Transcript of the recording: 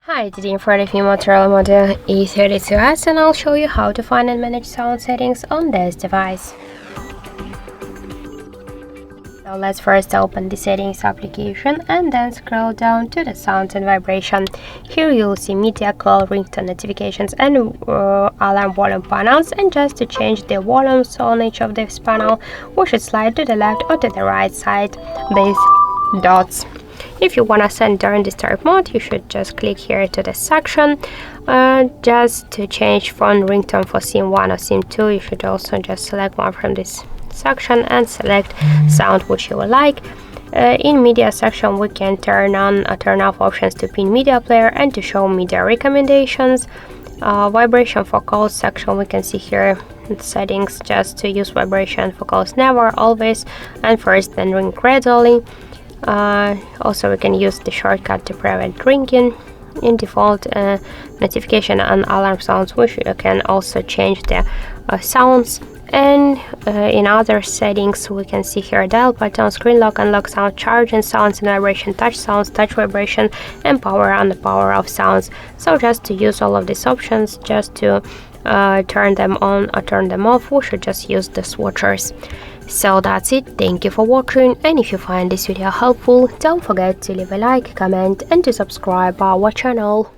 Hi, today in front of me Motorola Moto E32s, and I'll show you how to find and manage sound settings on this device. So let's first open the settings application and then scroll down to the sound and vibration. Here you'll see media, call, ringtone notifications and alarm volume panels, and just to change the volumes on each of this panel, we should slide to the left or to the right side these dots. If you want to send during the start mode, you should just click here to the section. Just to change phone ringtone for scene 1 or scene 2, you should also just select one from this section and select sound which you would like. In media section, we can turn on or turn off options to pin media player and to show media recommendations. Vibration for calls section, we can see here settings just to use vibration for calls never, always, and first then ring gradually. Also we can use the shortcut to prevent ringing. In default notification and alarm sounds, which you can also change the sounds. And in other settings, we can see here dial button, screen lock, unlock sound, charge and sounds and vibration, touch sounds, touch vibration, and power and the power of sounds. So just to use all of these options, just to turn them on or turn them off, we should just use the swatchers. So that's it. Thank you for watching, and if you find this video helpful, don't forget to leave a like, comment and to subscribe our channel.